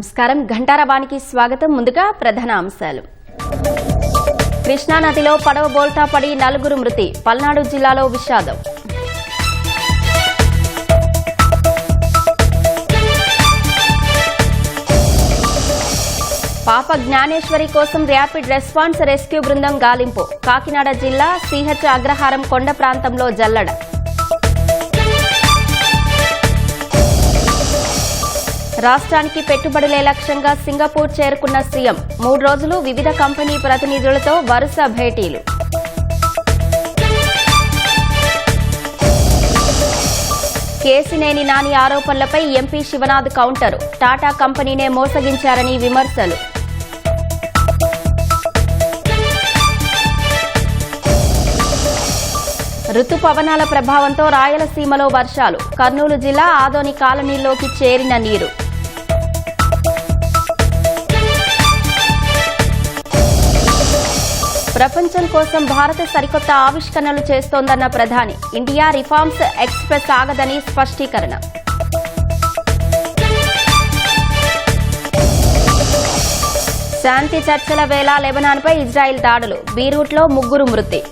నమస్కారం. ఘంటారవానికి స్వాగతం. ముందుగా ప్రధాన అంశాలు. కృష్ణా నదిలో పడవ బోల్తా పడి 4 మృతి. పల్నాడు జిల్లాలో విషాదం. పాప జ్ఞానేశ్వరి కోసం ర్యాపిడ్ రెస్పాన్స్ రెస్క్యూ బృందం గాలింపు. కాకినాడ జిల్లా సిహెచ్ అగ్రహారం కొండ ప్రాంతంలో జల్లడ. రాష్ట్రానికి పెట్టుబడులే లక్ష్యంగా సింగపూర్ చేరుకున్న సీఎం. 3 రోజులు వివిధ కంపెనీ ప్రతినిధులతో వరుస భేటీలు. కేసినేని నాని ఆరోపణలపై ఎంపీ శివనాథ్ కౌంటర్. టాటా కంపెనీనే మోసగించారని విమర్శలు. రుతుపవనాల ప్రభావంతో రాయలసీమలో వర్షాలు. కర్నూలు జిల్లా ఆదోని కాలనీలోకి చేరిన నీరు. ప్రపంచం కోసం భారత సరికొత్త ఆవిష్కరణలు చేస్తోందన్న ప్రధాని. ఇండియా రిఫార్మ్స్ ఎక్స్ప్రెస్ ఆగదని స్పష్టీకరణ. శాంతి చర్చల వేళ లెబనాన్పై ఇజ్రాయెల్ దాడులు. బీరూట్లో 3 మృతి.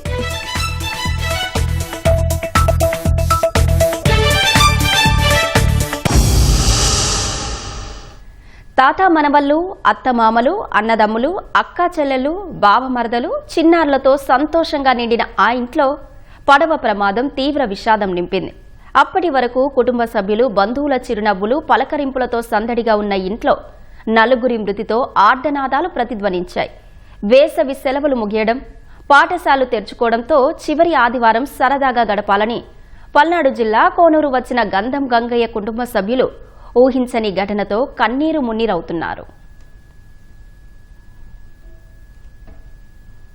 తాత మనవళ్లు, అత్తమామలు, అన్నదమ్ములు, అక్కా చెల్లెలు, బావమరదలు, చిన్నారులతో సంతోషంగా నిండిన ఆ ఇంట్లో పడవ ప్రమాదం తీవ్ర విషాదం నింపింది. అప్పటి వరకు కుటుంబ సభ్యులు, బంధువుల చిరునవ్వులు, పలకరింపులతో సందడిగా ఉన్న ఇంట్లో 4 మృతితో ఆర్డనాదాలు ప్రతిధ్వనించాయి. వేసవి సెలవులు ముగియడం, పాఠశాలలు తెరుచుకోవడంతో చివరి ఆదివారం సరదాగా గడపాలని పల్నాడు జిల్లా కోనూరు వచ్చిన గంధం గంగయ్య కుటుంబ సభ్యులు ఊహించని ఘటనతో కన్నీరు మున్నీరవుతున్నారు.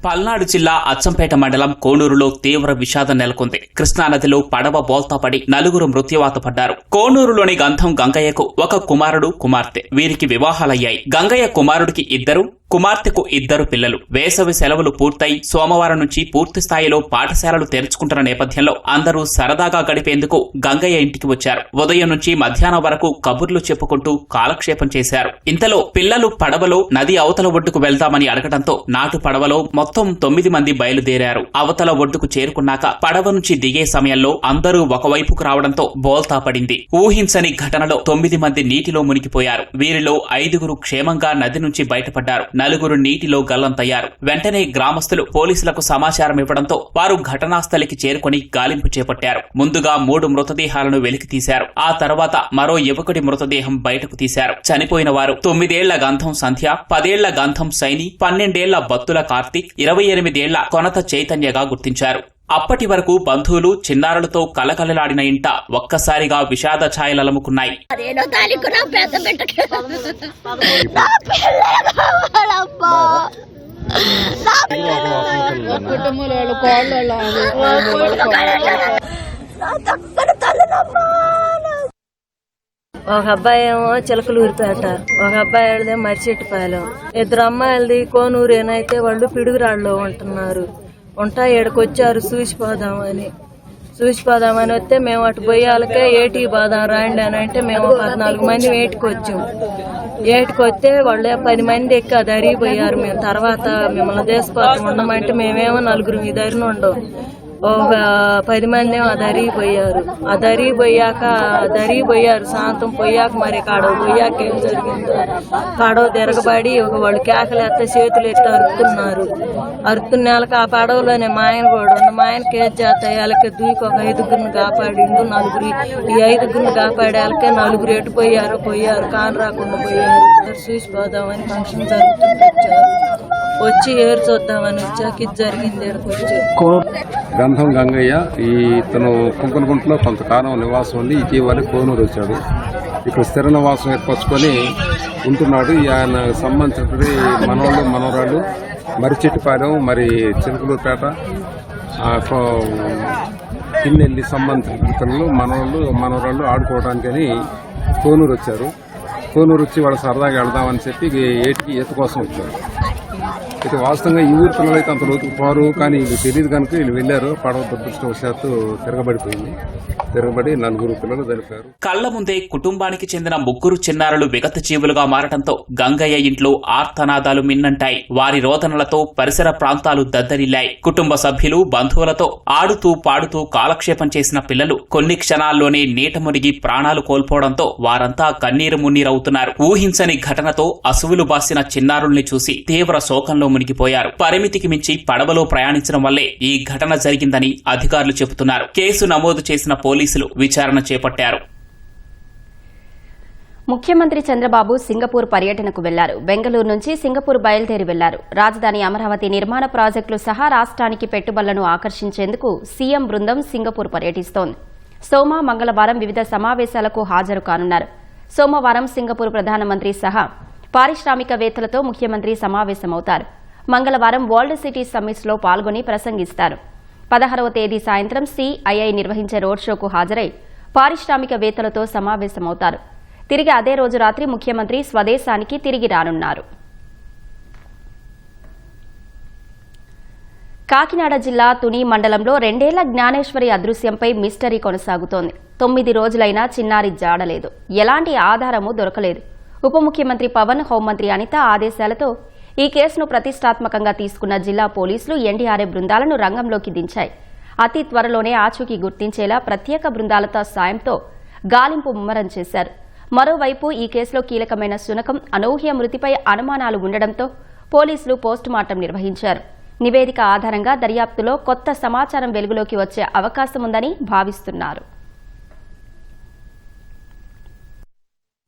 పల్నాడు జిల్లా అచ్చంపేట మండలం కోనూరులో తీవ్ర విషాదం నెలకొంది. కృష్ణానదిలో పడవ బోల్తా పడి 4 మృత్యువాత పడ్డారు. కోనూరులోని గంధం గంగయ్యకు ఒక కుమారుడు, కుమార్తె. వీరికి వివాహాలయ్యాయి. గంగయ్య కుమారుడికి 2, కుమార్తెకు 2 పిల్లలు. వేసవి సెలవులు పూర్తయి సోమవారం నుంచి పూర్తి స్థాయిలో పాఠశాలలు తెరుచుకుంటున్న నేపథ్యంలో అందరూ సరదాగా గడిపేందుకు గంగయ్య ఇంటికి వచ్చారు. ఉదయం నుంచి మధ్యాహ్నం వరకు కబుర్లు చెప్పుకుంటూ కాలక్షేపం చేశారు. ఇంతలో పిల్లలు పడవలో నది అవతల ఒడ్డుకు వెళ్దామని అడగడంతో నాటు పడవలో మొత్తం 9 మంది బయలుదేరారు. అవతల ఒడ్డుకు చేరుకున్నాక పడవ నుంచి దిగే సమయంలో అందరూ ఒకవైపుకు రావడంతో బోల్తా పడింది. ఊహించని ఘటనలో 9 మంది నీటిలో మునిగిపోయారు. వీరిలో 5 క్షేమంగా నది నుంచి బయటపడ్డారు. 4 నీటిలో గల్లంతయ్యారు. వెంటనే గ్రామస్తులు పోలీసులకు సమాచారం ఇవ్వడంతో వారు ఘటనాస్థలికి చేరుకుని గాలింపు చేపట్టారు. ముందుగా 3 మృతదేహాలను వెలికి తీశారు. ఆ తర్వాత మరో యువకుడి మృతదేహం బయటకు తీశారు. చనిపోయిన వారు 9 ఏళ్ల గంధం సంధ్య, 10 ఏళ్ల గంధం సైని, 12 ఏళ్ల బత్తుల కార్తీక్, 28 ఏళ్ల కొనత చైతన్యగా గుర్తించారు. అప్పటి వరకు బంధువులు, చిన్నారులతో కలకలలాడిన ఇంట ఒక్కసారిగా విషాద ఛాయలలముకున్నాయి. ఒక అబ్బాయి ఏమో చిలకలూరిపేట, ఒక అబ్బాయి వెళ్తే మరిచెట్టుపాలెం. 2 అమ్మాయిలది కోనూరేనైతే వాళ్ళు పిడుగురాళ్ళలో ఉంటున్నారు. ఈడకొచ్చారు చూసిపోదామని వస్తే మేము అటు పోయాలకే ఏటికి పోదాం రాండి అని అంటే మేము 14 మంది ఏటికి వచ్చాం. ఏటికి వస్తే వాళ్ళే 10 మంది ఎక్కి అది అరిగిపోయారు. మేము తర్వాత మిమ్మల్ని దేశపోతాం ఉండమంటే మేమేమో 4 మీ దగ్గర ఉండవు. ఒక 10 మంది ఏమో అది అరిగిపోయారు. శాంతం పోయాక మరి కాడవ పోయాక ఏం జరిగిందో కాడవ తిరగబడి వాళ్ళు కేకలేస్తే చేతులు ఎత్తి అరుతున్నకి ఆ పడవలోనే మా ఆయన కూడా ఉంది. మా ఆయన కేసు చేస్తాయాలకే దూకి ఒక 5 కాపాడిండు. 4 ఈ 5 కాపాడేళ్ళకే 4 ఎటు పోయారు కాని రాకుండా పోయారు. చూసిపోదామని ఫంక్షన్ జరుగుతుంది వచ్చి ఏరు చూద్దామని వచ్చాక ఇది జరిగింది. గంధం గంగయ్య ఇతను కుంకులగుంటలో కొంతకాలం నివాసం ఉండి ఇటీవల కోనూరు వచ్చాడు. ఇక్కడ స్థిర నివాసం ఏర్పరచుకొని ఉంటున్నాడు. ఆయన సంబంధించినటువంటి మనవాళ్ళు, మనవరాళ్ళు మరిచెట్టుపాలెం, మరి చిలకలూరుపేట, పిన్నెల్లి సంబంధించిన పిల్లలు, మనవరాళ్ళు ఆడుకోవడానికని కోనూరు వచ్చారు. కోనూరు వచ్చి వాళ్ళు సరదాగా వెళదామని చెప్పి ఏటికి ఈత కోసం వచ్చారు. అయితే వాస్తవంగా ఈ ఊరు పిల్లలు అయితే అంత లోతుకు పోరు, కానీ వీళ్ళు తెలియదు కనుక వీళ్ళు వెళ్ళారు. పడవ దురదృష్టవశాత్తు తిరగబడి 4 పిల్లలు చనిపోయారు. కళ్ల ముందే కుటుంబానికి చెందిన 3 చిన్నారులు విగత జీవులుగా మారటంతో గంగయ్య ఇంట్లో ఆర్తనాదాలు మిన్నంటాయి. వారి రోదనలతో పరిసర ప్రాంతాలు దద్దరిల్లాయి. కుటుంబ సభ్యులు, బంధువులతో ఆడుతూ పాడుతూ కాలక్షేపం చేసిన పిల్లలు కొన్ని క్షణాల్లోనే నీట మునిగి ప్రాణాలు కోల్పోవడంతో వారంతా కన్నీరు మున్నీరవుతున్నారు. ఊహించని ఘటనతో అసువులు బాసిన చిన్నారుల్ని చూసి తీవ్ర శోకంలో మునిగిపోయారు. పరిమితికి మించి పడవలో ప్రయాణించడం వల్లే ఈ ఘటన జరిగిందని అధికారులు చెబుతున్నారు. కేసు నమోదు చేసిన పోలీసులు విచారణ చేపట్టారు. ముఖ్యమంత్రి చంద్రబాబు సింగపూర్ పర్యటనకు వెళ్లారు. బెంగళూరు నుంచి సింగపూర్ బయలుదేరి వెళ్లారు. రాజధాని అమరావతి నిర్మాణ ప్రాజెక్టులు సహా రాష్ట్రానికి పెట్టుబడులను ఆకర్షించేందుకు సీఎం బృందం సింగపూర్ పర్యటిస్తోంది. సోమ, మంగళవారం వివిధ సమావేశాలకు హాజరు కానున్నారు. సోమవారం సింగపూర్ ప్రధానమంత్రి సహా పారిశ్రామికవేత్తలతో ముఖ్యమంత్రి సమావేశమవుతారు. మంగళవారం వరల్డ్ సిటీ సమ్మిట్స్ లో పాల్గొని ప్రసంగిస్తారు. 16వ తేదీ సాయంత్రం సిఐఐ నిర్వహించే రోడ్ షోకు హాజరై పారిశ్రామికవేత్తలతో సమావేశమవుతారు. తిరిగి అదే రోజు రాత్రి ముఖ్యమంత్రి స్వదేశానికి తిరిగి రానున్నారు. కాకినాడ జిల్లా తుని మండలంలో 2 ఏళ్ల జ్ఞానేశ్వరి అదృశ్యంపై మిస్టరీ కొనసాగుతోంది. 9 రోజులైనా చిన్నారి జాడలేదు. ఎలాంటి ఆధారమూ దొరకలేదు. ఉప ముఖ్యమంత్రి పవన్, హోంమంత్రి అనిత ఆదేశాలతో ఈ కేసును ప్రతిష్టాత్మకంగా తీసుకున్న జిల్లా పోలీసులు ఎన్డీఆర్ఎఫ్ బృందాలను రంగంలోకి దించాయి. అతి త్వరలోనే ఆచూకీ గుర్తించేలా ప్రత్యేక బృందాలతో సాయంతో గాలింపు ముమ్మరం చేశారు. మరోవైపు ఈ కేసులో కీలకమైన శునకం అనూహ్య మృతిపై అనుమానాలు ఉండడంతో పోలీసులు పోస్టుమార్టం నిర్వహించారు. నివేదిక ఆధారంగా దర్యాప్తులో కొత్త సమాచారం వెలుగులోకి వచ్చే అవకాశముందని భావిస్తున్నారు.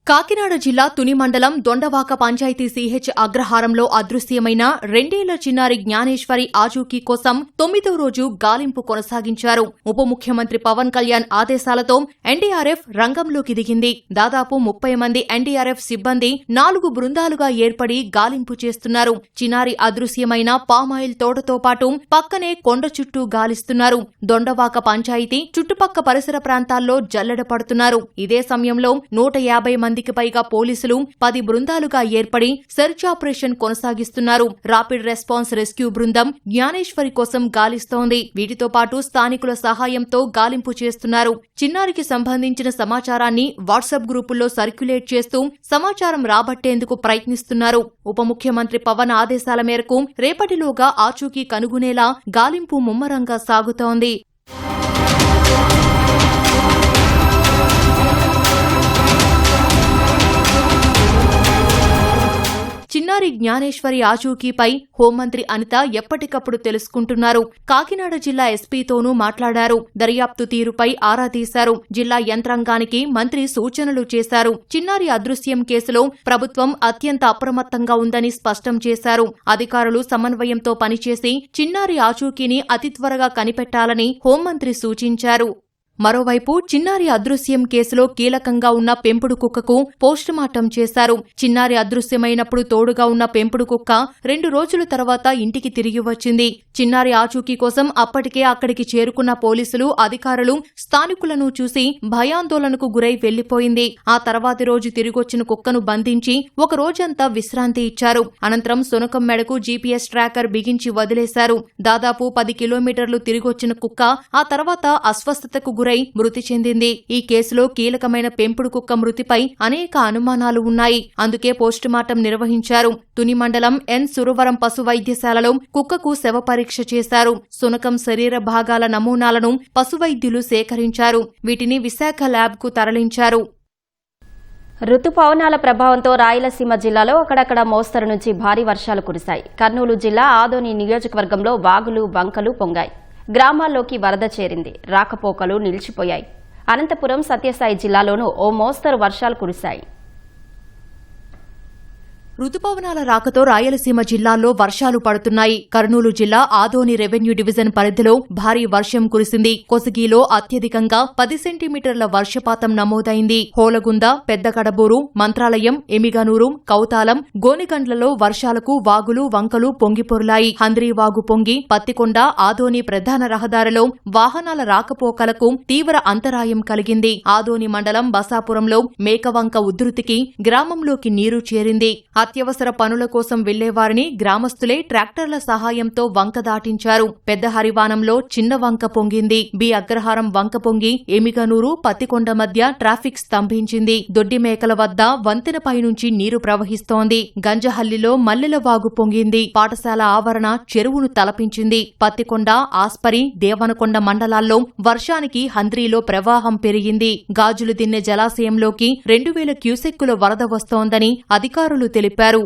కాకినాడ జిల్లా తుని మండలం దొండవాక పంచాయతీ సిహెచ్ అగ్రహారంలో అదృశ్యమైన 2 ఏళ్ల చిన్నారి జ్ఞానేశ్వరి ఆచూకీ కోసం 9వ రోజు గాలింపు కొనసాగించారు. ఉప ముఖ్యమంత్రి పవన్ కళ్యాణ్ ఆదేశాలతో ఎన్డీఆర్ఎఫ్ రంగంలోకి దిగింది. దాదాపు 30 మంది ఎన్డీఆర్ఎఫ్ సిబ్బంది 4 బృందాలుగా ఏర్పడి గాలింపు చేస్తున్నారు. చిన్నారి అదృశ్యమైన పామాయిల్ తోటతో పాటు పక్కనే కొండ చుట్టూ గాలిస్తున్నారు. దొండవాక పంచాయతీ చుట్టుపక్క పరిసర ప్రాంతాల్లో జల్లెడ పడుతున్నారు. ఇదే సమయంలో 150 మందికి పైగా పోలీసులు 10 బృందాలుగా ఏర్పడి సెర్చ్ ఆపరేషన్ కొనసాగిస్తున్నారు. రాపిడ్ రెస్పాన్స్ రెస్క్యూ బృందం జ్ఞానేశ్వరి కోసం గాలిస్తోంది. వీటితో పాటు స్థానికుల సహాయంతో గాలింపు చేస్తున్నారు. చిన్నారికి సంబంధించిన సమాచారాన్ని వాట్సాప్ గ్రూపుల్లో సర్క్యులేట్ చేస్తూ సమాచారం రాబట్టేందుకు ప్రయత్నిస్తున్నారు. ఉప ముఖ్యమంత్రి పవన్ ఆదేశాల మేరకు రేపటిలోగా ఆచూకీ కనుగొనేలా గాలింపు ముమ్మరంగా సాగుతోంది. చిన్నారి జ్ఞానేశ్వరి ఆచూకీపై హోంమంత్రి అనిత ఎప్పటికప్పుడు తెలుసుకుంటున్నారు. కాకినాడ జిల్లా ఎస్పీతోనూ మాట్లాడారు. దర్యాప్తు తీరుపై ఆరా తీశారు. జిల్లా యంత్రాంగానికి మంత్రి సూచనలు చేశారు. చిన్నారి అదృశ్యం కేసులో ప్రభుత్వం అత్యంత అప్రమత్తంగా ఉందని స్పష్టం చేశారు. అధికారులు సమన్వయంతో పనిచేసి చిన్నారి ఆచూకీని అతి త్వరగా కనిపెట్టాలని హోంమంత్రి సూచించారు. మరోవైపు చిన్నారి అదృశ్యం కేసులో కీలకంగా ఉన్న పెంపుడు కుక్కకు పోస్టుమార్టం చేశారు. చిన్నారి అదృశ్యమైనప్పుడు తోడుగా ఉన్న పెంపుడు కుక్క 2 రోజుల తర్వాత ఇంటికి తిరిగి వచ్చింది. చిన్నారి ఆచూకీ కోసం అప్పటికే అక్కడికి చేరుకున్న పోలీసులు, అధికారులు స్థానికులను చూసి భయాందోళనకు గురై వెళ్లిపోయింది. ఆ తర్వాతి రోజు తిరిగొచ్చిన కుక్కను బంధించి ఒక రోజంతా విశ్రాంతి ఇచ్చారు. అనంతరం శునకం మెడకు జీపీఎస్ ట్రాకర్ బిగించి వదిలేశారు. దాదాపు 10 కిలోమీటర్లు తిరిగొచ్చిన కుక్క ఆ తర్వాత అస్వస్థతకు గురై మృతి చెందింది. ఈ కేసులో కీలకమైన పెంపుడు కుక్క మృతిపై అనేక అనుమానాలు ఉన్నాయి. అందుకే పోస్టుమార్టం నిర్వహించారు. తుని మండలం ఎన్ సురవరం పశు వైద్యశాలలో కుక్కకు శవ పరీక్ష చేశారు. శునకం శరీర భాగాల నమూనాలను పశువైద్యులు సేకరించారు. వీటిని విశాఖ ల్యాబ్కు తరలించారు. రుతుపవనాల ప్రభావంతో రాయలసీమ జిల్లాలో అక్కడక్కడ మోస్తరు నుంచి భారీ వర్షాలు కురిశాయి. కర్నూలు జిల్లా ఆదోని నియోజకవర్గంలో వాగులు, వంకలు పొంగాయి. గ్రామాల్లోకి వరద చేరింది. రాకపోకలు నిలిచిపోయాయి. అనంతపురం, సత్యసాయి జిల్లాలోనూ ఓ మోస్తరు వర్షాలు కురిశాయి. రుతుపవనాల రాకతో రాయలసీమ జిల్లాల్లో వర్షాలు పడుతున్నాయి. కర్నూలు జిల్లా ఆదోని రెవెన్యూ డివిజన్ పరిధిలో భారీ వర్షం కురిసింది. కొసగిలో అత్యధికంగా 10 సెంటీమీటర్ల వర్షపాతం నమోదైంది. హోలగుంద, పెద్ద కడబూరు, మంత్రాలయం, ఎమిగనూరు, కౌతాలం, గోనిగండ్లలో వర్షాలకు వాగులు, వంకలు పొంగిపొర్లాయి. హంద్రీవాగు పొంగి పత్తికొండ, ఆదోని ప్రధాన రహదారిలో వాహనాల రాకపోకలకు తీవ్ర అంతరాయం కలిగింది. ఆదోని మండలం బసాపురంలో మేకవంక ఉధృతికి గ్రామంలోకి నీరు చేరింది. ఆ అత్యవసర పనుల కోసం వెళ్లేవారిని గ్రామస్తులే ట్రాక్టర్ల సహాయంతో వంక దాటించారు. పెద్ద హరివానంలో చిన్న వంక పొంగింది. బి అగ్రహారం వంక పొంగి ఎమిగనూరు పత్తికొండ మధ్య ట్రాఫిక్ స్తంభించింది. దొడ్డిమేకల వద్ద వంతెనపై నుంచి నీరు ప్రవహిస్తోంది. గంజహల్లిలో మల్లెల వాగు పొంగింది. పాఠశాల ఆవరణ చెరువును తలపించింది. పత్తికొండ, ఆస్పరి, దేవనకొండ మండలాల్లో వర్షానికి హంద్రీలో ప్రవాహం పెరిగింది. గాజులు దిన్నె జలాశయంలోకి 2000 క్యూసెక్కుల వరద వస్తోందని అధికారులు తెలిపారు.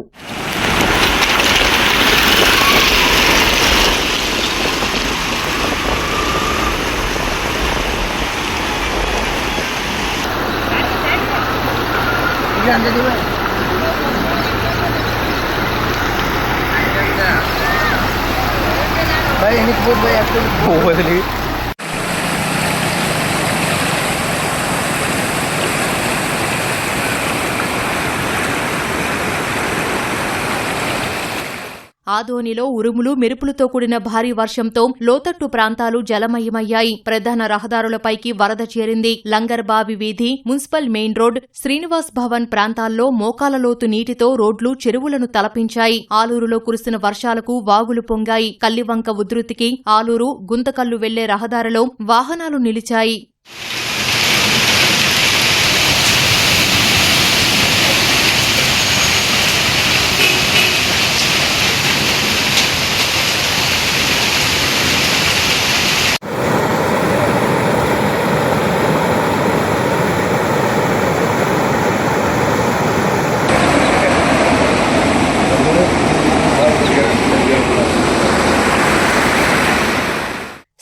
ఆదోనిలో ఉరుములు మెరుపులతో కూడిన భారీ వర్షంతో లోతట్టు ప్రాంతాలు జలమయమయ్యాయి. ప్రధాన రహదారులపైకి వరద చేరింది. లంగర్బావి వీధి, municipal main road, Srinivas Bhavan ప్రాంతాల్లో మోకాల లోతు నీటితో రోడ్లు చెరువులను తలపించాయి. ఆలూరులో కురిసిన వర్షాలకు వాగులు పొంగాయి. కల్లివంక ఉధృతికి ఆలూరు, గుంతకల్లు వెళ్లే రహదారిలో వాహనాలు నిలిచాయి.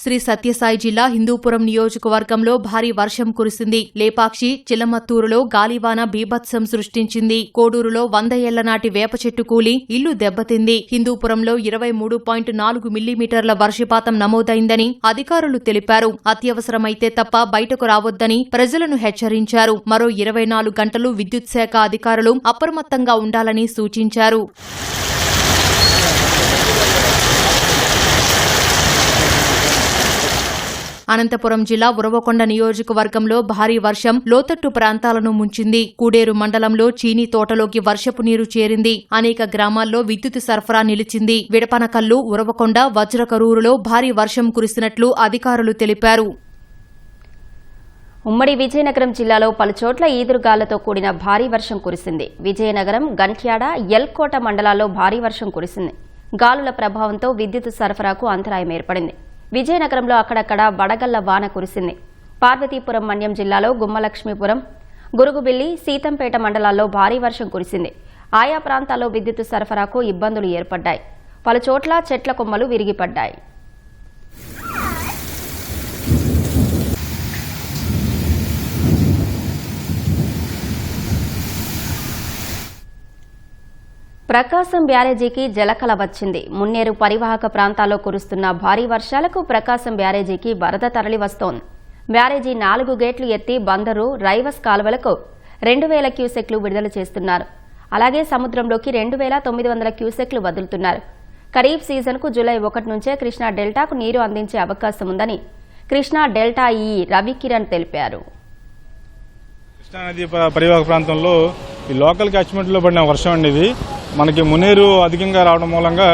శ్రీ సత్యసాయి జిల్లా హిందూపురం నియోజకవర్గంలో భారీ వర్షం కురిసింది. లేపాక్షి, చిలమత్తూరులో గాలివాన బీభత్సం సృష్టించింది. కోడూరులో 100 ఏళ్ల నాటి వేప చెట్టు కూలి ఇల్లు దెబ్బతింది. హిందూపురంలో 23.4 మిల్లీమీటర్ల వర్షపాతం నమోదైందని అధికారులు తెలిపారు. అత్యవసరమైతే తప్ప బయటకు రావొద్దని ప్రజలను హెచ్చరించారు. మరో 24 గంటలు విద్యుత్ శాఖ అధికారులు అప్రమత్తంగా ఉండాలని సూచించారు. అనంతపురం జిల్లా ఉరవకొండ నియోజకవర్గంలో భారీ వర్షం లోతట్టు ప్రాంతాలను ముంచింది. కూడేరు మండలంలో చీనీ తోటలోకి వర్షపు నీరు చేరింది. అనేక గ్రామాల్లో విద్యుత్ సరఫరా నిలిచింది. విడపనకల్లు, ఉరవకొండ, వజ్రకరూరులో భారీ వర్షం కురిసినట్లు అధికారులు తెలిపారు. ఉమ్మడి విజయనగరం జిల్లాలో పలుచోట్ల ఈదురుగాలతో కూడిన భారీ వర్షం కురిసింది. విజయనగరం, గంట్యాడ, ఎల్కోట మండలాల్లో భారీ వర్షం కురిసింది. గాలుల ప్రభావంతో విద్యుత్ సరఫరాకు అంతరాయం ఏర్పడింది. విజయనగరంలో అక్కడక్కడ వడగళ్ల వాన కురిసింది. పార్వతీపురం మన్యం జిల్లాలో గుమ్మలక్ష్మీపురం, గురుగుబిల్లి, సీతంపేట మండలాల్లో భారీ వర్షం కురిసింది. ఆయా ప్రాంతాల్లో విద్యుత్ సరఫరాకు ఇబ్బందులు ఏర్పడ్డాయి. పలుచోట్ల చెట్ల కొమ్మలు విరిగిపడ్డాయి. ప్రకాశం బ్యారేజీకి జలకళ వచ్చింది. మున్నేరు పరివాహక ప్రాంతాల్లో కురుస్తున్న భారీ వర్షాలకు ప్రకాశం బ్యారేజీకి వరద తరలి వస్తోంది. బ్యారేజీ 4 గేట్లు ఎత్తి బందరు, రైవస్ కాలువలకు 2000 క్యూసెక్లు విడుదల చేస్తున్నారు. అలాగే సముద్రంలోకి 2900 క్యూసెక్లు వదులుతున్నారు. ఖరీఫ్ సీజన్కు జూలై 1 నుంచే కృష్ణా డెల్టాకు నీరు అందించే అవకాశం ఉందని కృష్ణా డెల్టా ఈఈ రవికిరణ్ తెలిపారు. కృష్ణానది పరివాహక ప్రాంతంలో ఈ లోకల్ క్యాచ్మెంట్లో పడిన వర్షం అండి. ఇది మనకి మున్నేరు అధికంగా రావడం మూలంగా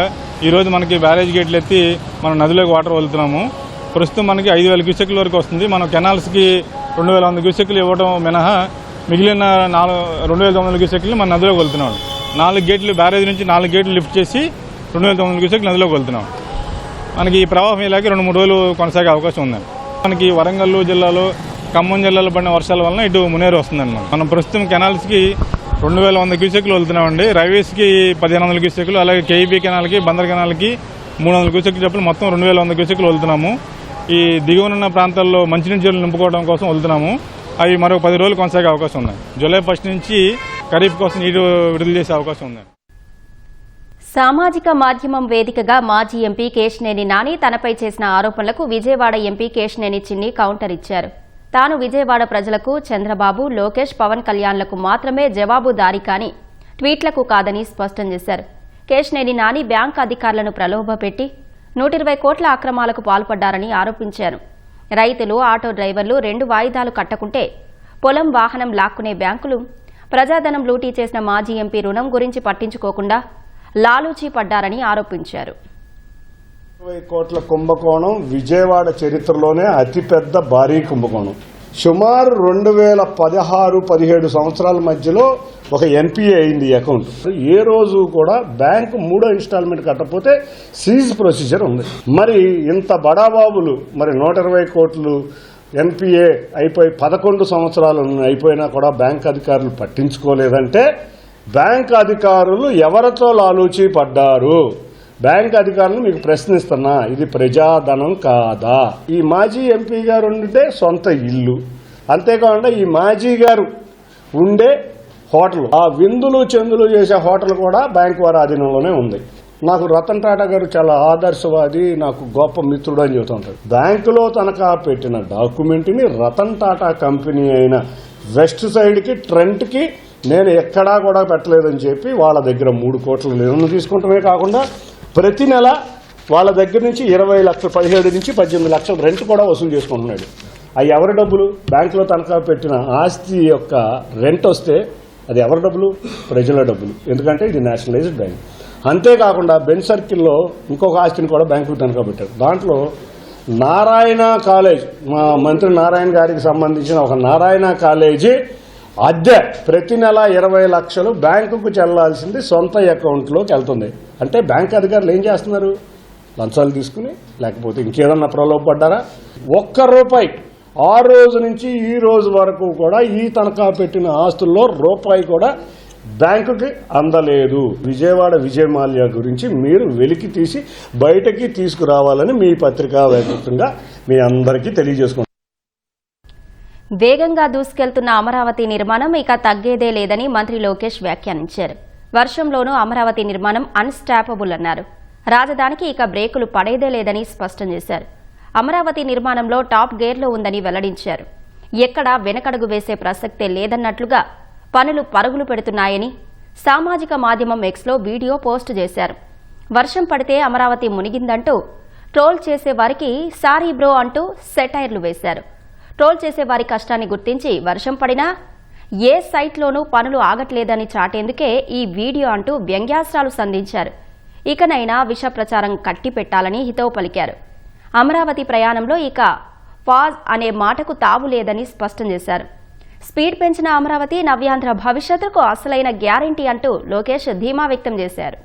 ఈరోజు మనకి బ్యారేజ్ గేట్లు ఎత్తి మనం నదిలోకి వాటర్ వదులుతున్నాము. ప్రస్తుతం మనకి 5000 క్యూసెక్ల వరకు వస్తుంది. మనం కెనాల్స్కి 2100 క్యూసెక్లు ఇవ్వడం మినహా మిగిలిన 2900 క్యూసెక్లు మన నదిలోకి వెళ్తున్నాం. 4 గేట్లు బ్యారేజ్ నుంచి 4 గేట్లు లిఫ్ట్ చేసి 2900 క్యూసెక్లు నదిలోకి వెళ్తున్నాం. మనకి ఈ ప్రవాహం ఇలాగే 2-3 రోజులు కొనసాగే అవకాశం ఉందండి. మనకి వరంగల్ జిల్లాలో, ఖమ్మం జిల్లాలో పడిన వర్షాల వలన ఇటు మున్నేరు వస్తుందన్నమాట. మనం ప్రస్తుతం కెనాల్స్కి 2100 క్యూసెక్లు వెళ్తున్నామండి. రైవేస్కి 1500 క్యూసెక్లు, అలాగే కేఈపీ కెనాల్కి, బందర్ కెనాల్కి 300 క్యూసెక్లు చెప్పిన మొత్తం 2100 క్యూసెక్లు వెళ్తున్నాము. ఈ దిగువనున్న ప్రాంతాల్లో మంచినీటి చెరువులు నింపుకోవడం కోసం వెళ్తున్నాము. అవి మరో 10 రోజులు కొనసాగే అవకాశం ఉంది. జూలై 1 నుంచి ఖరీఫ్ కోసం నీరు విడుదల చేసే అవకాశం ఉంది. సామాజిక మాధ్యమం వేదికగా మాజీ ఎంపీ కేశినేని నాని తనపై చేసిన ఆరోపణలకు విజయవాడ ఎంపీ కేశినేని చిన్ని కౌంటర్ ఇచ్చారు. తాను విజయవాడ ప్రజలకు, చంద్రబాబు, లోకేష్, పవన్ కళ్యాణ్లకు మాత్రమే జవాబుదారీ కాని ట్వీట్లకు కాదని స్పష్టం చేశారు. కేశినేని నాని బ్యాంకు అధికారులను ప్రలోభపెట్టి 120 కోట్ల అక్రమాలకు పాల్పడ్డారని ఆరోపించారు. రైతులు, ఆటో డ్రైవర్లు 2 వాయిదాలు కట్టకుంటే పొలం, వాహనం లాక్కునే బ్యాంకులు ప్రజాధనం లూటీ చేసిన మాజీ ఎంపీ రుణం గురించి పట్టించుకోకుండా లాలూచీ పడ్డారని ఆరోపించారు. 20 కోట్ల కుంభకోణం విజయవాడ చరిత్రలోనే అతిపెద్ద భారీ కుంభకోణం. సుమారు 2016-17 సంవత్సరాల మధ్యలో ఒక ఎన్పిఏ అయింది అకౌంట్. ఏ రోజు కూడా బ్యాంకు 3వ ఇన్స్టాల్మెంట్ కట్టకపోతే సీజ్ ప్రొసీజర్ ఉంది. మరి ఇంత బడాబాబులు మరి 120 కోట్లు ఎన్పిఏ అయిపోయి 11 సంవత్సరాలు అయిపోయినా కూడా బ్యాంక్ అధికారులు పట్టించుకోలేదంటే బ్యాంక్ అధికారులు ఎవరితో లాలూచీ పడ్డారు? బ్యాంక్ అధికారులు మీకు ప్రశ్నిస్తున్నా, ఇది ప్రజాధనం కాదా? ఈ మాజీ ఎంపీ గారు ఉండే సొంత ఇల్లు, అంతేకాకుండా ఈ మాజీ గారు ఉండే హోటల్, ఆ విందులు చెందులు చేసే హోటల్ కూడా బ్యాంక్ వారి ఆధీనంలోనే ఉంది. నాకు రతన్ టాటా గారు చాలా ఆదర్శవాది, నాకు గొప్ప మిత్రుడు అని చెబుతుంటారు. బ్యాంకులో తనఖా పెట్టిన డాక్యుమెంట్ని రతన్ టాటా కంపెనీ అయిన వెస్ట్ సైడ్కి ట్రెంట్కి నేను ఎక్కడా కూడా పెట్టలేదని చెప్పి వాళ్ళ దగ్గర 3 కోట్ల లోన్ తీసుకుంటమే కాకుండా ప్రతి నెల వాళ్ళ దగ్గర నుంచి 20 లక్షలు, 17 నుంచి 18 లక్షలు రెంట్ కూడా వసూలు చేసుకుంటున్నాడు. అవి ఎవరి డబ్బులు? బ్యాంకులో తనఖా పెట్టిన ఆస్తి యొక్క రెంట్ వస్తే అది ఎవరి డబ్బులు? ప్రజల డబ్బులు. ఎందుకంటే ఇది నేషనలైజ్డ్ బ్యాంక్. అంతేకాకుండా బెంచ్ సర్కిల్లో ఇంకొక ఆస్తిని కూడా బ్యాంకులో తనఖా పెట్టారు. దాంట్లో నారాయణ కాలేజ్, మా మంత్రి నారాయణ గారికి సంబంధించిన ఒక నారాయణ కాలేజీ అద్దె ప్రతి నెల 20 లక్షలు బ్యాంకుకు చెల్లాల్సింది సొంత అకౌంట్లోకి వెళ్తుంది. అంటే బ్యాంక్ అధికారులు ఏం చేస్తున్నారు? లంచాలు తీసుకుని, లేకపోతే ఇంకేదన్నా ప్రలోభపడ్డారా? ₹1 ఆ రోజు నుంచి ఈ రోజు వరకు కూడా ఈ తనఖా పెట్టిన ఆస్తుల్లో రూపాయి కూడా బ్యాంకుకి అందలేదు. విజయవాడ విజయ్ మాల్యా గురించి మీరు వెలికి తీసి బయటకి తీసుకురావాలని మీ పత్రికా వేదికగా మీ అందరికీ తెలియజేసుకుంటున్నాను. వేగంగా దూసుకెళ్తున్న అమరావతి నిర్మాణం ఇక తగ్గేదే లేదని మంత్రి లోకేష్ వ్యాఖ్యానించారు. వర్షంలోనూ అమరావతి నిర్మాణం అన్స్టాపబుల్ అన్నారు. రాజధానికి ఇక బ్రేకులు పడేదే లేదని స్పష్టం చేశారు. అమరావతి నిర్మాణంలో టాప్ గేర్లో ఉందని వెల్లడించారు. ఎక్కడా వెనకడుగు వేసే ప్రసక్తే లేదన్నట్లుగా పనులు పరుగులు పెడుతున్నాయని సామాజిక మాధ్యమం ఎక్స్లో వీడియో పోస్టు చేశారు. వర్షం పడితే అమరావతి మునిగిందంటూ ట్రోల్ చేసేవారికి సారీ బ్రో అంటూ సెటైర్లు వేశారు. ట్రోల్ చేసేవారి కష్టాన్ని గుర్తించి వర్షం పడినా ఏ సైట్లోనూ పనులు ఆగట్లేదని చాటేందుకే ఈ వీడియో అంటూ వ్యంగ్యాస్త్రాలు సంధించారు. ఇకనైనా విష ప్రచారం కట్టిపెట్టాలని హితవు పలికారు. అమరావతి ప్రయాణంలో ఇక పాజ్ అనే మాటకు తావు లేదని స్పష్టం చేశారు. స్పీడ్ పెంచిన అమరావతి నవ్యాంధ్ర భవిష్యత్తుకు అసలైన గ్యారంటీ అంటూ లోకేష్ ధీమా వ్యక్తం చేశారు.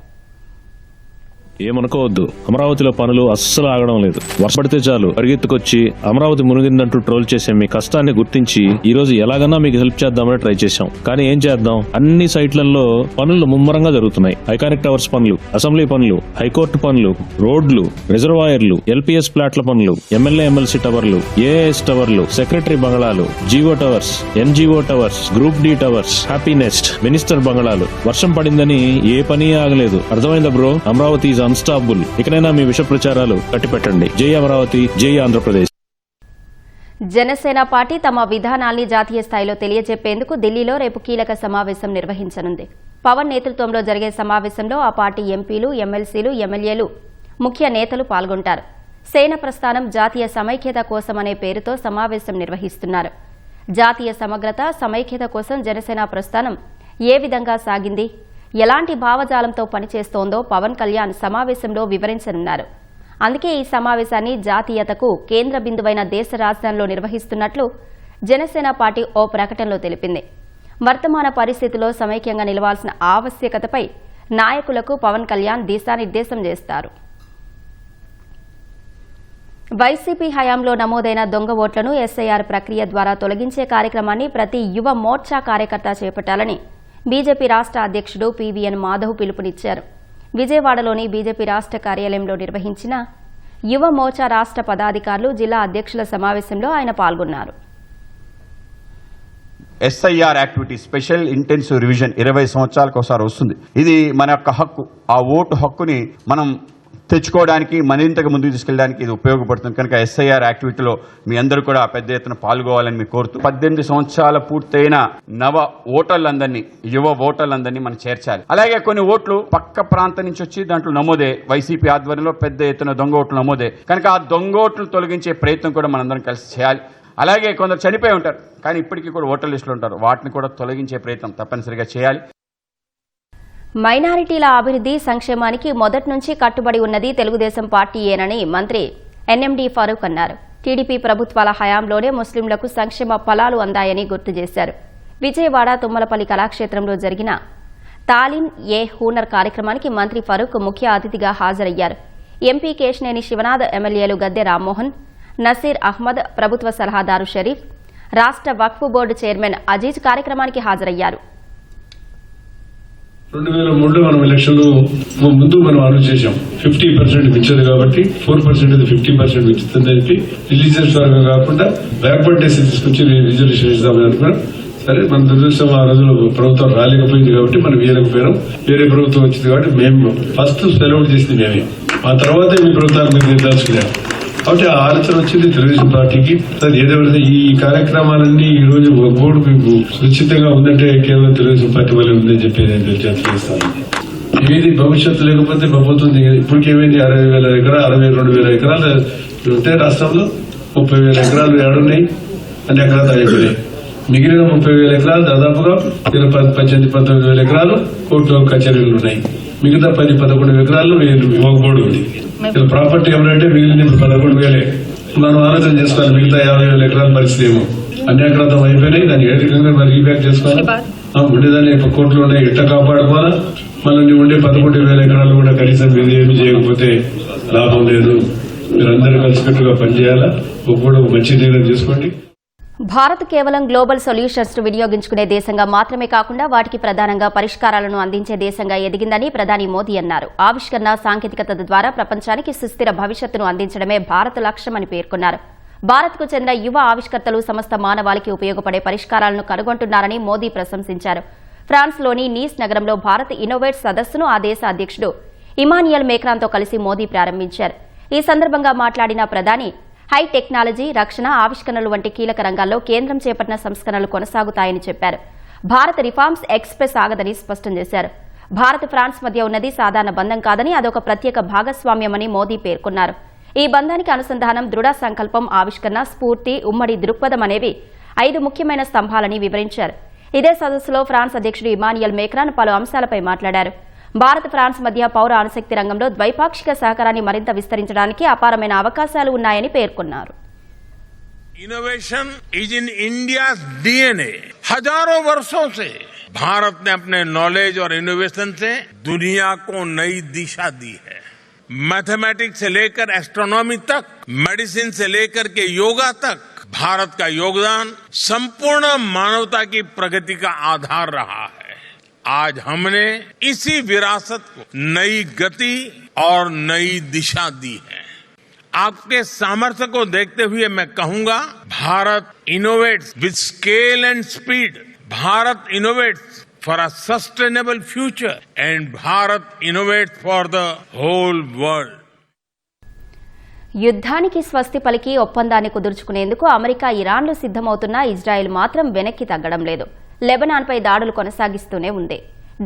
ఏమనుకోవద్దు, అమరావతిలో పనులు అస్సలు ఆగడం లేదు. వర్షపడితే చాలు పరిగెత్తుకొచ్చి అమరావతి మునిగిందంటూ ట్రోల్ చేసే మీ కష్టాన్ని గుర్తించి ఈ రోజు ఎలాగన్నా మీకు హెల్ప్ చేద్దామని ట్రై చేశాం. కానీ ఏం చేద్దాం, అన్ని సైట్లలో పనులు ముమ్మరంగా జరుగుతున్నాయి. ఐకానిక్ టవర్స్ పనులు, అసెంబ్లీ పనులు, హైకోర్టు పనులు, రోడ్లు, రిజర్వాయర్లు, ఎల్పీఎస్ ప్లాట్ల పనులు, ఎమ్మెల్యే ఎమ్మెల్సీ టవర్లు, ఏఎస్ టవర్లు, సెక్రటరీ బంగళాలు, GO towers, NGO towers, group D towers, happy nest, minister బంగళాలు. వర్షం పడిందని ఏ పని ఆగలేదు. అర్థమైందా బ్రో? అమరావతి అన్స్టాపబుల్. ఇకనైనా మీ విష ప్రచారాలు కట్టిపెట్టండి. జై అమరావతి, జై ఆంధ్రప్రదేశ్. జనసేన పార్టీ తమ విధానాల్ని జాతీయ స్థాయిలో తెలియజెప్పేందుకు ఢిల్లీలో రేపు కీలక సమావేశం నిర్వహించనుంది. పవన్ నేతృత్వంలో జరిగే సమావేశంలో ఆ పార్టీ ఎంపీలు, ఎమ్మెల్సీలు, ఎమ్మెల్యేలు, ముఖ్య నేతలు పాల్గొంటారు. సేన ప్రస్థానం జాతీయ సమైక్యత కోసం అనే పేరుతో సమావేశం నిర్వహిస్తున్నారు. జాతీయ సమగ్రత, సమైక్యత కోసం జనసేన ప్రస్థానం ఏ విధంగా సాగింది, ఎలాంటి భావజాలంతో పనిచేస్తోందో పవన్ కళ్యాణ్ సమావేశంలో వివరించనున్నారు. అందుకే ఈ సమావేశాన్ని జాతీయతకు కేంద్ర బిందువైన దేశ రాజధానిలో నిర్వహిస్తున్నట్లు జనసేన పార్టీ ఓ ప్రకటనలో తెలిపింది. వర్తమాన పరిస్థితుల్లో సమైక్యంగా నిలవాల్సిన ఆవశ్యకతపై నాయకులకు పవన్ కళ్యాణ్ దిశానిర్దేశం చేస్తారు. వైసీపీ హయాంలో నమోదైన దొంగ ఓట్లను ఎస్ఐఆర్ ప్రక్రియ ద్వారా తొలగించే కార్యక్రమాన్ని ప్రతి యువ మోర్చా కార్యకర్త చేపట్టాలని బీజేపీ రాష్ట్ర అధ్యక్షుడు పీవీఎన్ మాధవ్ పిలుపునిచ్చారు. విజయవాడలోని బీజేపీ రాష్ట్ర కార్యాలయంలో నిర్వహించిన యువ మోర్చా రాష్ట్ర పదాధికారులు, జిల్లా అధ్యక్షుల సమావేశంలో ఆయన పాల్గొన్నారు. SIR activity, special intensive revision 20 సంవత్సరాలకు ఒకసారి వస్తుంది. ఇది మన యొక్క హక్కు. ఆ ఓటు హక్కుని మనం తెచ్చుకోవడానికి, మరింతగా ముందుకు తీసుకెళ్ళడానికి ఇది ఉపయోగపడుతుంది. కనుక ఎస్ఐఆర్ యాక్టివిటీలో మీ అందరూ కూడా పెద్ద ఎత్తున పాల్గొవాలని మీకు కోరుతూ 18 సంవత్సరాల పూర్తయిన నవ ఓటర్లందరినీ, యువ ఓటర్లందరినీ మనం చేర్చాలి. అలాగే కొన్ని ఓట్లు పక్క ప్రాంతం నుంచి వచ్చి దాంట్లో నమోదే, వైసీపీ ఆధ్వర్యంలో పెద్ద ఎత్తున దొంగ ఓట్లు నమోదే. కనుక ఆ దొంగ ఓట్లు తొలగించే ప్రయత్నం కూడా మనందరం కలిసి చేయాలి. అలాగే కొందరు చనిపోయి ఉంటారు, కానీ ఇప్పటికీ కూడా ఓటర్ లిస్టులో ఉంటారు. వాటిని కూడా తొలగించే ప్రయత్నం తప్పనిసరిగా చేయాలి. మైనారిటీల అభివృద్ధి సంక్షేమానికి మొదటి నుంచి కట్టుబడి ఉన్నది తెలుగుదేశం పార్టీయేనని మంత్రి ఎన్ఎండి ఫరూక్ అన్నారు. టీడీపీ ప్రభుత్వాల హయాంలోనే ముస్లింలకు సంక్షేమ ఫలాలు అందాయని గుర్తు చేశారు. విజయవాడ తుమ్మలపల్లి కళాక్షేత్రంలో జరిగిన తాలీం ఏ హూనర్ కార్యక్రమానికి మంత్రి ఫరూక్ ముఖ్య అతిథిగా హాజరయ్యారు. ఎంపీ కేశినేని శివనాథ్, ఎమ్మెల్యేలు గద్దె రామ్మోహన్, నసీర్ అహ్మద్, ప్రభుత్వ సలహాదారు షరీఫ్, రాష్ట్ర వక్ఫ్ బోర్డు చైర్మన్ అజీజ్ కార్యక్రమానికి హాజరయ్యారు. 2003లో మనం ఎలక్షన్లు ముందు మనం ఆలోచన చేశాం 50% పెంచదు కాబట్టి 4% 50% పెంచుతుందని చెప్పి రిలీజియస్ పరంగా కాకుండా బ్యాక్వర్డ్ డేస్ తీసుకొచ్చి రిజర్వేషన్ ఇద్దామని అనుకున్నాం. సరే మన దురదృష్టం ఆ రోజుల్లో ప్రభుత్వం రాలేకపోయింది కాబట్టి మనం వేయలేకపోయినాం. వేరే ప్రభుత్వం వచ్చింది కాబట్టి మేము ఫస్ట్ సెలవు చేసింది మేమే, ఆ తర్వాత మీ ప్రభుత్వాలు మీరు నిర్ధారించుకున్నాం. కాబట్టి ఆ ఆలోచన వచ్చింది తెలుగుదేశం పార్టీకి. ఏదేమైనా ఈ కార్యక్రమాలన్నీ ఈ రోజు బోర్డు మీకు సురక్షితంగా ఉందంటే కేవలం తెలుగుదేశం పార్టీ వల్లే ఉందని చెప్పి నేను తెలియజేస్తాను. ఏది భవిష్యత్తు లేకపోతే పోతుంది. ఇప్పటికేమైంది 60,000 ఎకరాలు 62,000 ఎకరాలు ఉంటే రాష్ట్రంలో 30,000 ఎకరాలు ఏడున్నాయి, అన్ని ఎకరాలు అయిపోయినాయి. మిగిలిన 30,000 ఎకరాలు దాదాపుగా 18-19 ఎకరాలు కోర్టు కచేరీలు ఉన్నాయి. మిగతా 10-11 ఎకరాల్లో బోర్డు ఉంది. ప్రాపర్టీ ఏమంటే మిగిలిన 11,000 మనం ఆలోచన చేసుకోవాలి. మిగతా 50,000 ఎకరాల పరిస్థితి ఏమో అన్ని ఎకరాలు అయిపోయినాయి. దాన్ని ఏ రకంగా మరి రీబ్యాక్ చేసుకోవాలి. ఉండేదాన్ని కోర్టులో ఉన్నాయి ఎట్లా కాపాడుకోవాలా. మళ్ళీ ఉండే 11,000 ఎకరాలు కూడా కనీసం మీరు ఏమి చేయకపోతే లాభం లేదు. మీరందరూ కలిసికట్టుగా పనిచేయాలా. కూడా మంచి నిర్ణయం తీసుకోండి. భారత్ కేవలం గ్లోబల్ సొల్యూషన్స్ ను వినియోగించుకునే దేశంగా మాత్రమే కాకుండా వాటికి ప్రధానంగా పరిష్కారాలను అందించే దేశంగా ఎదిగిందని ప్రధాని మోదీ అన్నారు. ఆవిష్కరణ, సాంకేతికత ద్వారా ప్రపంచానికి సుస్థిర భవిష్యత్తును అందించడమే భారత్ లక్ష్యమని పేర్కొన్నారు. భారత్కు చెందిన యువ ఆవిష్కర్తలు సమస్త మానవాళికి ఉపయోగపడే పరిష్కారాలను కనుగొంటున్నారని మోదీ ప్రశంసించారు. ఫ్రాన్స్లోని నీస్ నగరంలో భారత్ ఇన్నోవేట్స్ సదస్సును ఆ దేశ అధ్యక్షుడు ఇమాన్యుయల్ మేక్రాన్తో కలిసి మోదీ ప్రారంభించారు. ఈ సందర్భంగా మాట్లాడిన ప్రధాని హై టెక్నాలజీ, రక్షణ, ఆవిష్కరణలు వంటి కీలక రంగాల్లో కేంద్రం చేపట్టిన సంస్కరణలు కొనసాగుతాయని చెప్పారు. భారత్ రిఫార్మ్స్ ఎక్స్ప్రెస్ ఆగదని స్పష్టం చేశారు. భారత్, ఫ్రాన్స్ మధ్య ఉన్నది సాధారణ బంధం కాదని అదొక ప్రత్యేక భాగస్వామ్యమని మోదీ పేర్కొన్నారు. ఈ బంధానికి అనుసంధానం, దృఢ సంకల్పం, ఆవిష్కరణ, స్ఫూర్తి, ఉమ్మడి దృక్పథం అనేవి 5 ముఖ్యమైన స్తంభాలని వివరించారు. ఇదే సదస్సులో ఫ్రాన్స్ అధ్యక్షుడు ఇమాన్యుయల్ మేక్రాన్ పలు అంశాలపై మాట్లాడారు. భారత్, ఫ్రాన్స్ మధ్య పౌర అణుశక్తి రంగంలో ద్వైపాక్షిక సహకారాన్ని మరింత విస్తరించడానికి అపారమైన అవకాశాలు ఉన్నాయని పేర్కొన్నారు. Innovation is in India DNA. हजारों वर्षों से भारत ने अपने नॉलेज और इनोवेशन से दुनिया को नई दिशा दी है। मैथमेटिक्स से लेकर एस्ट्रोनॉमी तक, मेडिसिन से लेकर के योगा तक भारत का योगदान संपूर्ण मानवता की प्रगति का आधार रहा है। आज हमने इसी विरासत को नई गति और नई दिशा दी है। आपके सामर्थ्य को देखते हुए मैं कहूंगा, Bharat innovates with scale and speed, Bharat innovates for a sustainable future and Bharat innovates for the whole world. యుద్ధానికి స్వస్తి పలికి ఒప్పందాన్ని కుదుర్చుకునేందుకు అమెరికా, ఇరాన్లు సిద్దమవుతున్నా ఇజ్రాయెల్ మాత్రం వెనక్కి తగ్గడం లేదు. లెబనాన్పై దాడులు కొనసాగిస్తూనే ఉంది.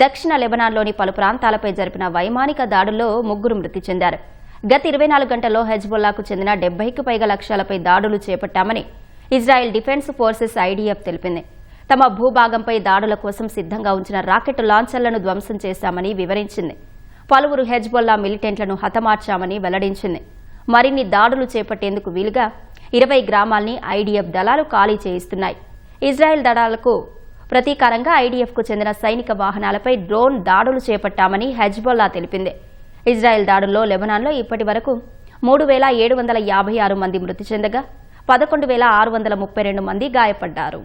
దక్షిణ లెబనాన్లోని పలు ప్రాంతాలపై జరిపిన వైమానిక దాడుల్లో 3 మృతి చెందారు. గత 24 గంటల్లో హెజ్బొల్లాకు చెందిన 70కి పైగా లక్ష్యాలపై దాడులు చేపట్టామని ఇజ్రాయెల్ డిఫెన్స్ ఫోర్సెస్ ఐడీఎఫ్ తెలిపింది. తమ భూభాగంపై దాడుల కోసం సిద్ధంగా ఉంచిన రాకెట్ లాంచర్లను ధ్వంసం చేశామని వివరించింది. పలువురు హెజ్బొల్లా మిలిటెంట్లను హతమార్చామని వెల్లడించింది. మరిన్ని దాడులు చేపట్టేందుకు వీలుగా 20 గ్రామాల్ని ఐడీఎఫ్ దళాలు ఖాళీ చేయిస్తున్నాయి. ఇజ్రాయెల్ దళాలకు ప్రతీకారంగా ఐడీఎఫ్కు చెందిన సైనిక వాహనాలపై డ్రోన్ దాడులు చేపట్టామని హెజ్బొల్లా తెలిపింది. ఇజ్రాయెల్ దాడుల్లో లెబనాన్లో ఇప్పటి వరకు 3,756 మంది మృతి చెందగా 11,632 మంది గాయపడ్డారు.